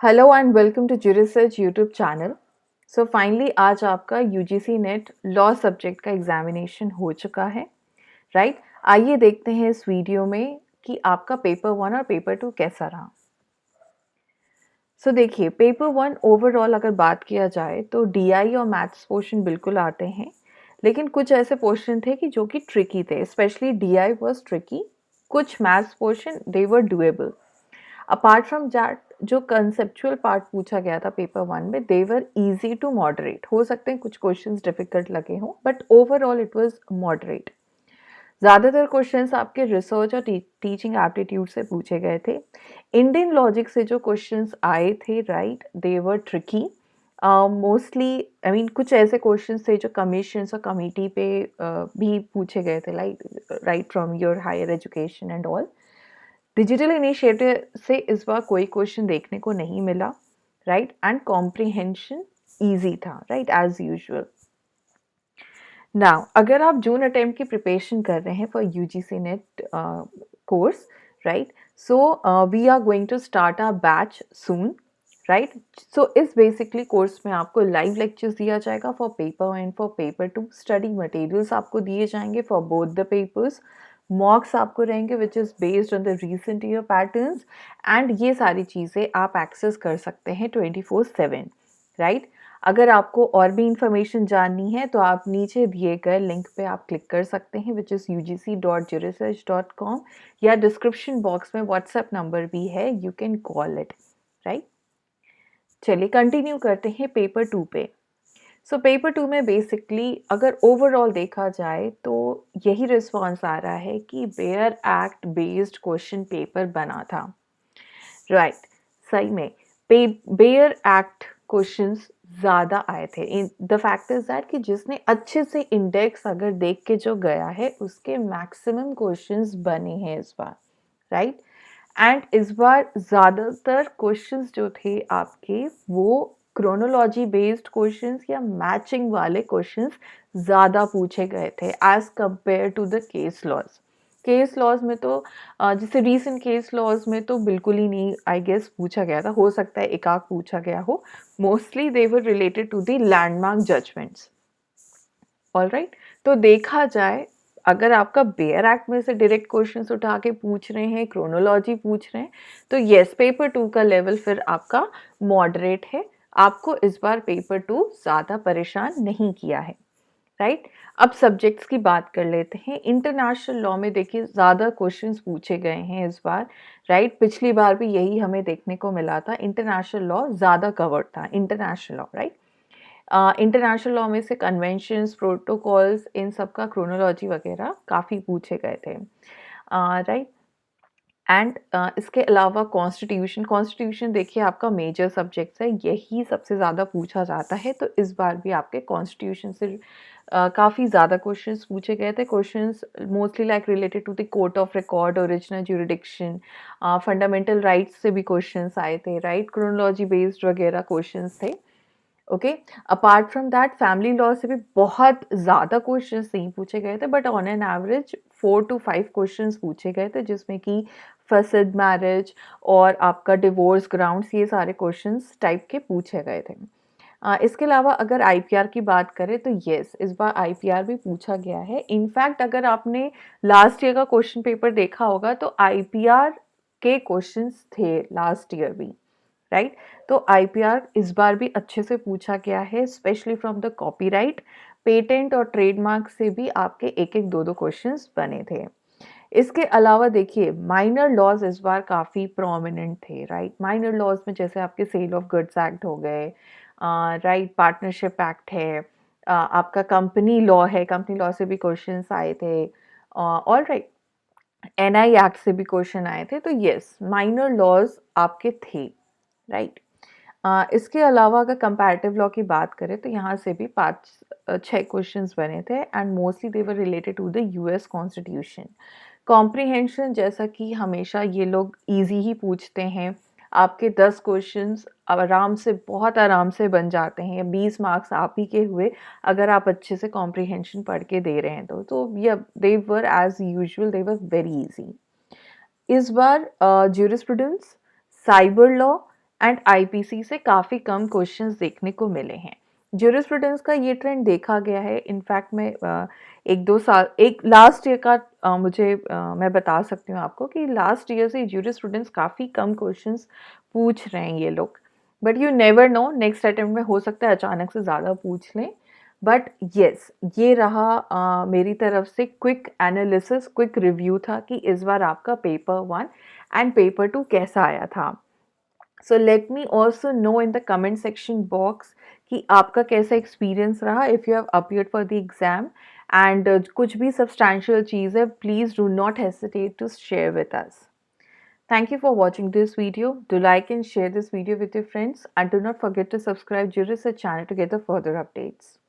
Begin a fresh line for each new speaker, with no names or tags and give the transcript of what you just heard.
Hello and welcome to Jurisearch YouTube channel. So finally आज आपका UGC NET law subject का examination हो चुका है, राइट? आइए देखते हैं इस वीडियो में कि आपका पेपर 1 और पेपर 2 कैसा रहा। सो देखिए, पेपर 1 ओवरऑल अगर बात किया जाए तो डीआई और मैथ्स पोर्शन बिल्कुल आते हैं, लेकिन कुछ ऐसे पोर्शन थे कि जो कि ट्रिकी थे। स्पेशली डीआई वाज ट्रिकी, कुछ maths portion they were doable. Apart from that जो कंसेप्चुअल पार्ट पूछा गया था पेपर 1 में, दे वर इजी टू मॉडरेट। हो सकते हैं कुछ क्वेश्चंस डिफिकल्ट लगे हों, but overall it was moderate. ज़्यादातर क्वेश्चंस आपके रिसर्च और टीचिंग एप्टीट्यूड से पूछे गए थे। इंडियन लॉजिक से जो क्वेश्चंस आए थे, right, they were tricky. Mostly I mean कुछ ऐसे क्वेश्चंस थे जो कमीशंस और कमिटी पे भी पूछे गए थे, like right from your higher education and all. Digital initiative से इस बार कोई क्वेश्चन देखने को नहीं मिला, राइट, एंड कॉम्प्रिहेंशन ईजी था, राइट, एज यूजुअल। नाउ अगर आप जून अटेम्प्ट की प्रिपरेशन कर रहे हैं for UGC NET course, right, so we are going to start our batch soon, right. So इस बेसिकली कोर्स में आपको लाइव लेक्चर्स दिया जाएगा for paper 1 for paper 2। Study materials आपको दिए जाएंगे फॉर बोथ द पेपर्स। मॉक्स आपको रहेंगे which is based on the recent year patterns, and ये सारी चीज़ें आप एक्सेस कर सकते हैं 24/7, राइट। अगर आपको और भी इंफॉर्मेशन जाननी है तो आप नीचे दिए गए लिंक पे आप क्लिक कर सकते हैं, विच इज़ ugc.jurisearch.com, या डिस्क्रिप्शन बॉक्स में व्हाट्सएप नंबर भी है, you can call it, right. चलिए कंटिन्यू करते हैं पेपर 2 पे। सो पेपर 2 में बेसिकली अगर ओवरऑल देखा जाए तो यही रिस्पॉन्स आ रहा है कि bare act based question paper बना था, राइट। सही में बेयर एक्ट क्वेश्चंस ज़्यादा आए थे। In the fact is that कि जिसने अच्छे से इंडेक्स अगर देख के जो गया है उसके मैक्सिमम क्वेश्चंस बने हैं इस बार, राइट। एंड इस बार ज़्यादातर क्वेश्चंस जो थे आपके वो क्रोनोलॉजी बेस्ड क्वेश्चंस या मैचिंग वाले क्वेश्चंस ज़्यादा पूछे गए थे as compare to the case laws में तो जैसे रीसेंट केस लॉज में तो बिल्कुल ही नहीं आई गेस पूछा गया था। हो सकता है एक आध पूछा गया हो, mostly they were related to the landmark judgments. Alright, तो देखा जाए अगर आपका बेयर एक्ट में से डायरेक्ट क्वेश्चंस उठा के पूछ रहे हैं, क्रोनोलॉजी पूछ रहे हैं, तो येस पेपर 2 का लेवल फिर आपका मॉडरेट है। आपको इस बार पेपर 2 ज़्यादा परेशान नहीं किया है, राइट। अब सब्जेक्ट्स की बात कर लेते हैं। इंटरनेशनल लॉ में देखिए ज़्यादा क्वेश्चंस पूछे गए हैं इस बार, राइट। पिछली बार भी यही हमें देखने को मिला था, इंटरनेशनल लॉ ज़्यादा कवर्ड था, international law, right. International law में से कन्वेंशंस, प्रोटोकॉल्स, इन सब का क्रोनोलॉजी वगैरह काफ़ी पूछे गए थे, राइट। एंड इसके अलावा कॉन्स्टिट्यूशन देखिए आपका मेजर सब्जेक्ट्स है, यही सबसे ज़्यादा पूछा जाता है, तो इस बार भी आपके कॉन्स्टिट्यूशन से काफ़ी ज़्यादा क्वेश्चंस पूछे गए थे। Questions mostly like related to the court of record, original jurisdiction, fundamental rights से भी क्वेश्चंस आए थे, राइट। क्रोनोलॉजी बेस्ड वगैरह क्वेश्चंस थे, okay. Apart from that family law से भी बहुत ज़्यादा क्वेश्चंस नहीं पूछे गए थे, but on an average 4 to 5 questions पूछे गए थे, जिसमें कि फसड मैरिज और आपका डिवोर्स ग्राउंड्स, ये सारे क्वेश्चंस टाइप के पूछे गए थे। इसके अलावा अगर आईपीआर की बात करें तो येस इस बार आईपीआर भी पूछा गया है। इनफैक्ट अगर आपने लास्ट ईयर का क्वेश्चन पेपर देखा होगा तो आईपीआर के क्वेश्चंस थे लास्ट ईयर भी, राइट। तो आईपीआर इस बार भी अच्छे से पूछा गया है, specially from the copyright, patent और ट्रेडमार्क से भी आपके एक एक दो दो क्वेश्चंस बने थे। इसके अलावा देखिए माइनर लॉज इस बार काफ़ी प्रोमिनेंट थे, राइट। माइनर लॉज में जैसे आपके सेल ऑफ गुड्स एक्ट हो गए, राइट, पार्टनरशिप एक्ट है, आपका कंपनी लॉ है, कंपनी लॉ से भी क्वेश्चंस आए थे, ऑल राइट, एनआई एक्ट से भी क्वेश्चन आए थे, तो यस माइनर लॉज आपके थे, राइट। इसके अलावा अगर कंपैरेटिव लॉ की बात करें तो यहाँ से भी 5-6 क्वेश्चंस बने थे, and mostly they were related to the US Constitution. Comprehension जैसा कि हमेशा ये लोग इजी ही पूछते हैं, आपके 10 क्वेश्चंस आराम से, बहुत आराम से बन जाते हैं, 20 मार्क्स आप ही के हुए अगर आप अच्छे से कॉम्प्रिहेंशन पढ़ के दे रहे हैं तो या they were as usual, they were very easy. इस बार jurisprudence, cyber law and IPC से काफ़ी कम क्वेश्चंस देखने को मिले हैं। ज्यूरिस्प्रूडेंस का ये ट्रेंड देखा गया है। इनफैक्ट मैं 1-2 साल एक लास्ट ईयर का मैं बता सकती हूँ आपको कि लास्ट ईयर से ज्यूरिस्प्रूडेंस काफ़ी कम क्वेश्चंस पूछ रहे हैं ये लोग। But you never know, next attempt में हो सकता है अचानक से ज़्यादा पूछ लें। बट येस, ये रहा मेरी तरफ से क्विक एनालिसिस, क्विक रिव्यू था कि इस बार आपका पेपर 1 एंड पेपर 2 कैसा आया था। So let me also know in the comment section box कि आपका कैसा एक्सपीरियंस रहा if you have appeared for the exam. And कुछ भी सब्सटैंशियल चीज़ है, please do not hesitate to share with us. Thank you for watching this video. Do like and share this video with your friends, and do not forget to subscribe Juris channel to get the further updates.